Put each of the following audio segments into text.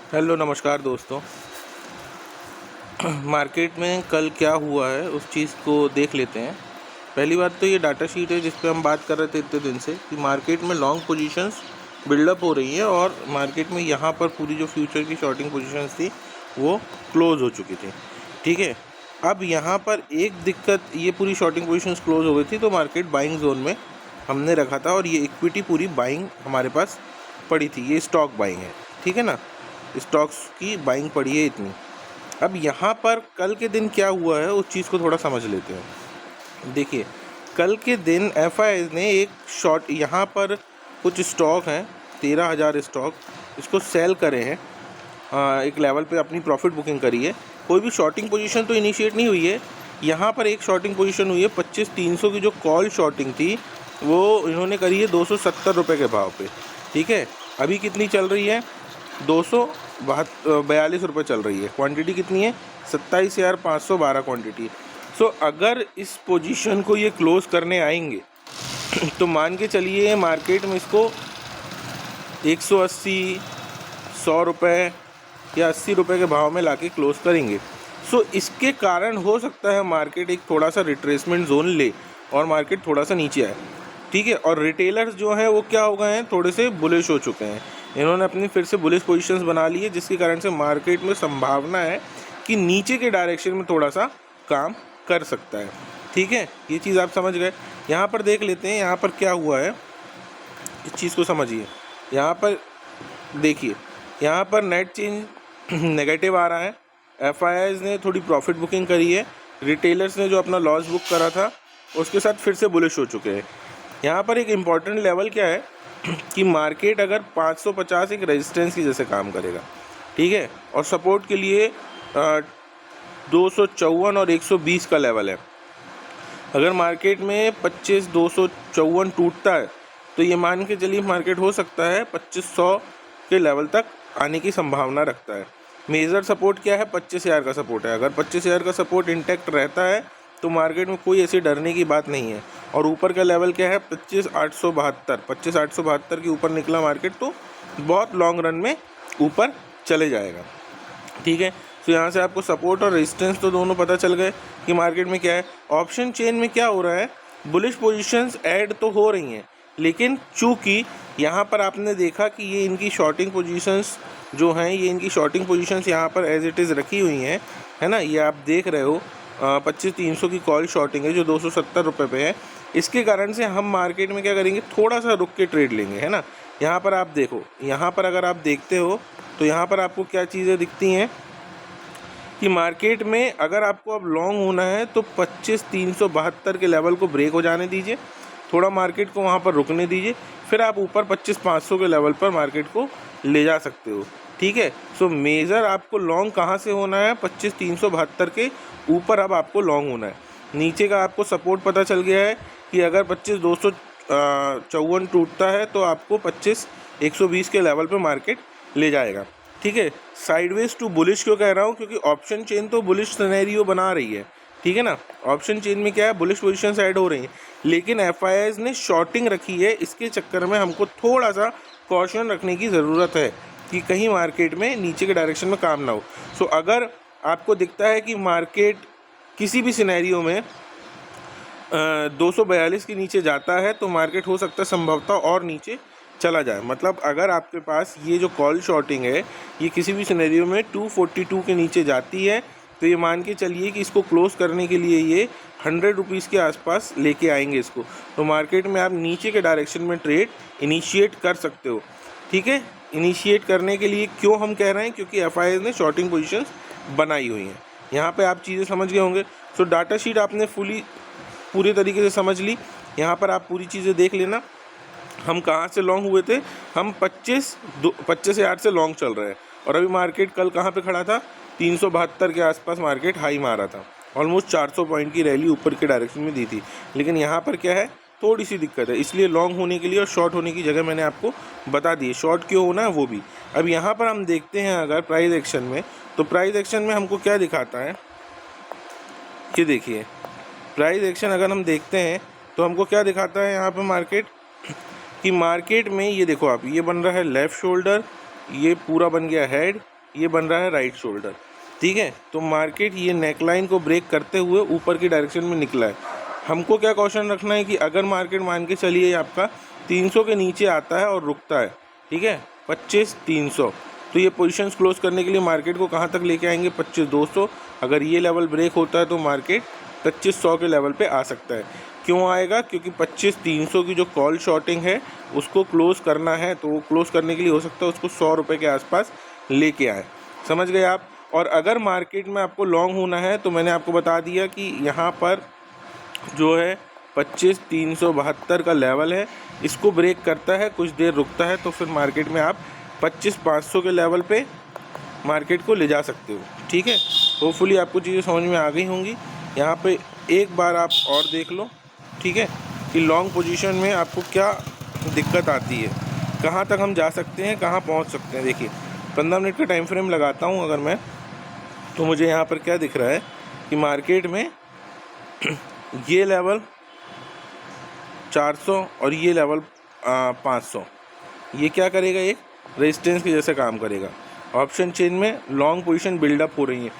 Hello नमस्कार दोस्तों। Market में कल क्या हुआ है उस चीज़ को देख लेते हैं। पहली बात तो ये डाटा शीट है जिस पे हम बात कर रहे थे इतने दिन से कि मार्केट में लॉन्ग पोजीशंस बिल्डअप हो रही हैं और मार्केट में यहाँ पर पूरी जो फ्यूचर की शॉर्टिंग पोजीशंस थी वो क्लोज़ हो चुकी थी। ठीक है, अब यहाँ पर एक दिक्कत, ये पूरी शॉर्टिंग पोजीशंस क्लोज़ हो गई थी तो मार्केट बाइंग जोन में हमने रखा था और ये इक्विटी पूरी बाइंग हमारे पास पड़ी थी। ये स्टॉक बाइंग है, ठीक है ना, स्टॉक्स की बाइंग पड़ी है इतनी। अब यहाँ पर कल के दिन क्या हुआ है उस चीज़ को थोड़ा समझ लेते हैं। देखिए, कल के दिन एफआई ने एक शॉर्ट, यहाँ पर कुछ स्टॉक हैं 13,000 स्टॉक, इसको सेल करे हैं। एक लेवल पे अपनी प्रॉफिट बुकिंग करी है। कोई भी शॉर्टिंग पोजीशन तो इनिशिएट नहीं हुई है। यहाँ पर एक शॉर्टिंग पोजीशन हुई है 25,300 की, जो कॉल शॉर्टिंग थी वो इन्होंने करी है 270 रुपये के भाव पे। ठीक है, अभी कितनी चल रही है? 242 रुपये चल रही है। क्वांटिटी कितनी है? 27,512 क्वांटिटी। सो अगर इस पोजीशन को ये क्लोज़ करने आएंगे तो मान के चलिए मार्केट में इसको 180, 100 रुपये या 80 रुपये के भाव में लाके क्लोज़ करेंगे। सो इसके कारण हो सकता है मार्केट एक थोड़ा सा रिट्रेसमेंट जोन ले और मार्केट थोड़ा सा नीचे आए। ठीक है, और रिटेलर्स जो हैं वो क्या हो गए हैं, थोड़े से बुलिश हो चुके हैं। इन्होंने अपनी फिर से बुलिश पोजीशंस बना ली है, जिसके कारण से मार्केट में संभावना है कि नीचे के डायरेक्शन में थोड़ा सा काम कर सकता है। ठीक है, ये चीज़ आप समझ गए। यहाँ पर देख लेते हैं यहाँ पर क्या हुआ है, इस चीज़ को समझिए। यहाँ पर देखिए, यहाँ पर नेट चेंज नेगेटिव आ रहा है। एफआईआईज़ ने थोड़ी प्रॉफिट बुकिंग करी है, रिटेलर्स ने जो अपना लॉस बुक करा था उसके साथ फिर से बुलिश हो चुके हैं। यहाँ पर एक इम्पॉर्टेंट लेवल क्या है कि मार्केट अगर 550 एक रेजिस्टेंस की जैसे काम करेगा, ठीक है, और सपोर्ट के लिए 254 और 120 का लेवल है। अगर मार्केट में 25,254 टूटता है तो ये मान के चलिए मार्केट हो सकता है 2500 के लेवल तक आने की संभावना रखता है। मेजर सपोर्ट क्या है? 25,000 का सपोर्ट है। अगर 25,000 का सपोर्ट इंटैक्ट रहता है तो मार्केट में कोई ऐसी डरने की बात नहीं है। और ऊपर का लेवल क्या है? 25,872। 25,872 के ऊपर निकला मार्केट तो बहुत लॉन्ग रन में ऊपर चले जाएगा। ठीक है, तो यहाँ से आपको सपोर्ट और रेजिस्टेंस तो दोनों पता चल गए कि मार्केट में क्या है। ऑप्शन चेन में क्या हो रहा है? बुलिश पोजीशंस ऐड तो हो रही हैं, लेकिन चूँकि यहाँ पर आपने देखा कि ये इनकी शॉर्टिंग पोजीशंस जो हैं, ये इनकी शॉर्टिंग पोजीशंस यहाँ पर एज इट इज़ रखी हुई हैं, है ना। ये आप देख रहे हो 25,300 की कॉल शॉर्टिंग है जो 270 रुपये पे है। इसके कारण से हम मार्केट में क्या करेंगे, थोड़ा सा रुक के ट्रेड लेंगे, है ना। यहाँ पर आप देखो, यहाँ पर अगर आप देखते हो तो यहाँ पर आपको क्या चीज़ें दिखती हैं कि मार्केट में अगर आपको अब लॉन्ग होना है तो 25,372 के लेवल को ब्रेक हो जाने दीजिए, थोड़ा मार्केट को वहाँ पर रुकने दीजिए, फिर आप ऊपर 25,500 के लेवल पर मार्केट को ले जा सकते हो। ठीक है, सो मेजर आपको लॉन्ग कहाँ से होना है? 25,372 के ऊपर अब आपको लॉन्ग होना है। नीचे का आपको सपोर्ट पता चल गया है कि अगर 25,254 टूटता है तो आपको 25,120 के लेवल पर मार्केट ले जाएगा। ठीक है, साइडवेज टू बुलिश क्यों कह रहा हूँ? क्योंकि ऑप्शन चेन तो बुलिश सिनेरियो बना रही है, ठीक है ना। ऑप्शन चेन में क्या है, बुलिश पोजीशंस ऐड हो रही हैं, लेकिन एफआईआईज़ ने शॉर्टिंग रखी है। इसके चक्कर में हमको थोड़ा सा कॉशन रखने की ज़रूरत है कि कहीं मार्केट में नीचे के डायरेक्शन में काम ना हो। सो अगर आपको दिखता है कि मार्केट किसी भी सिनेरियो में 242 के नीचे जाता है तो मार्केट हो सकता है संभवतः और नीचे चला जाए। मतलब अगर आपके पास ये जो कॉल शॉर्टिंग है ये किसी भी सिनेरियो में 242 के नीचे जाती है तो ये मान के चलिए कि इसको क्लोज़ करने के लिए ये 100 रुपीज़ के आसपास लेके आएंगे इसको, तो मार्केट में आप नीचे के डायरेक्शन में ट्रेड इनिशिएट कर सकते हो। ठीक है, इनिशिएट करने के लिए क्यों हम कह रहे हैं? क्योंकि एफआईआई ने शॉर्टिंग पोजीशंस बनाई हुई हैं। यहाँ पे आप चीज़ें समझ गए होंगे। सो डाटा शीट आपने पूरे तरीके से समझ ली। यहाँ पर आप पूरी चीज़ें देख लेना। हम कहाँ से लॉन्ग हुए थे? हम 25,000 से लॉन्ग चल रहे हैं और अभी मार्केट कल कहाँ पे खड़ा था? 372 के आसपास मार्केट हाई मारा था। ऑलमोस्ट 400 पॉइंट की रैली ऊपर के डायरेक्शन में दी थी। लेकिन यहाँ पर क्या है, थोड़ी सी दिक्कत है, इसलिए लॉन्ग होने के लिए और शॉर्ट होने की जगह मैंने आपको बता दी है। शॉर्ट क्यों होना है वो भी। अब यहाँ पर हम देखते हैं अगर प्राइस एक्शन में, तो प्राइस एक्शन में हमको क्या दिखाता है कि देखिए, प्राइस एक्शन अगर हम देखते हैं तो हमको क्या दिखाता है यहाँ पर मार्केट, कि मार्केट में ये देखो आप, ये बन रहा है लेफ़्ट शोल्डर, ये पूरा बन गया हेड, ये बन रहा है राइट शोल्डर, ठीक है। तो मार्केट ये नेकलाइन को ब्रेक करते हुए ऊपर की डायरेक्शन में निकला है। हमको क्या क्वेश्चन रखना है कि अगर मार्केट मान के चलिए आपका 300 के नीचे आता है और रुकता है, ठीक है, 25,300, तो ये पोजीशंस क्लोज करने के लिए मार्केट को कहाँ तक लेके आएंगे, 25,200। अगर ये लेवल ब्रेक होता है तो मार्केट 2500 के लेवल पे आ सकता है। क्यों आएगा? क्योंकि 25,300 की जो कॉल शॉर्टिंग है उसको क्लोज करना है, तो वो क्लोज करने के लिए हो सकता है उसको 100 रुपये के आसपास लेके आए। समझ गए आप? और अगर मार्केट में आपको लॉन्ग होना है तो मैंने आपको बता दिया कि यहाँ पर जो है 25,372 का लेवल है, इसको ब्रेक करता है, कुछ देर रुकता है, तो फिर मार्केट में आप 25,500 के लेवल पे मार्केट को ले जा सकते हो, ठीक है। होपफुली आपको चीज़ें समझ में आ गई होंगी। यहाँ पे एक बार आप और देख लो, ठीक है, कि लॉन्ग पोजीशन में आपको क्या दिक्कत आती है, कहाँ तक हम जा सकते हैं, कहाँ पहुँच सकते हैं। देखिए 15 मिनट का टाइम फ्रेम लगाता हूँ अगर मैं, तो मुझे यहाँ पर क्या दिख रहा है कि मार्केट में ये लेवल 400 और ये लेवल 500, ये क्या करेगा, एक रेजिस्टेंस के जैसे काम करेगा। ऑप्शन चेन में लॉन्ग पोजीशन बिल्डअप हो रही है,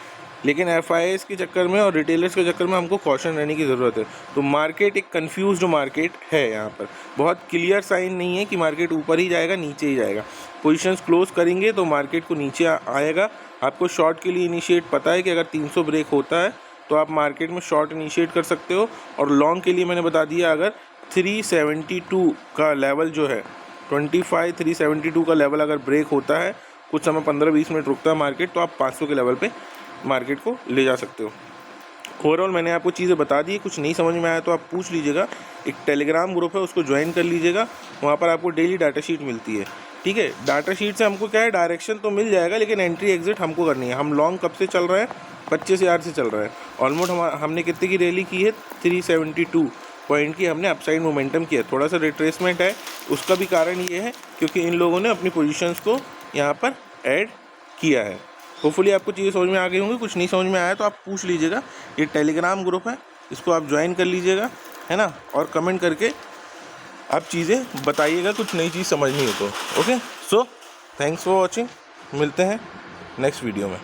लेकिन एफआईआईस के चक्कर में और रिटेलर्स के चक्कर में हमको कॉशन रहने की ज़रूरत है। तो मार्केट एक कंफ्यूज्ड मार्केट है, यहाँ पर बहुत क्लियर साइन नहीं है कि मार्केट ऊपर ही जाएगा नीचे ही जाएगा। पोजीशंस क्लोज करेंगे तो मार्केट को नीचे आएगा। आपको शॉर्ट के लिए इनिशिएट पता है कि अगर 300 ब्रेक होता है तो आप मार्केट में शॉर्ट इनिशिएट कर सकते हो, और लॉन्ग के लिए मैंने बता दिया अगर 372 का लेवल जो है 372 का लेवल अगर ब्रेक होता है, कुछ समय 15-20 मिनट रुकता है मार्केट, तो आप 500 के लेवल पे मार्केट को ले जा सकते हो। ओवरऑल मैंने आपको चीज़ें बता दी। कुछ नहीं समझ में आया तो आप पूछ लीजिएगा। एक टेलीग्राम ग्रुप है, उसको ज्वाइन कर लीजिएगा, वहाँ पर आपको डेली डाटा शीट मिलती है, ठीक है। डाटा शीट से हमको क्या है, डायरेक्शन तो मिल जाएगा, लेकिन एंट्री एग्जिट हमको करनी है। हम लॉन्ग कब से चल रहे हैं, 25,000 से चल रहा है। ऑलमोस्ट हमने कितने की रैली की है, 372 पॉइंट की हमने अपसाइड मोमेंटम किया। थोड़ा सा रिट्रेसमेंट है, उसका भी कारण ये है क्योंकि इन लोगों ने अपनी पोजीशंस को यहाँ पर ऐड किया है। होपफुली आपको चीज़ें समझ में आ गई होंगी। कुछ नहीं समझ में आया तो आप पूछ लीजिएगा। ये टेलीग्राम ग्रुप है, इसको आप ज्वाइन कर लीजिएगा, है ना, और कमेंट करके आप चीज़ें बताइएगा, कुछ नई चीज़ समझनी हो तो। Okay, so thanks for watching, मिलते हैं नेक्स्ट वीडियो में।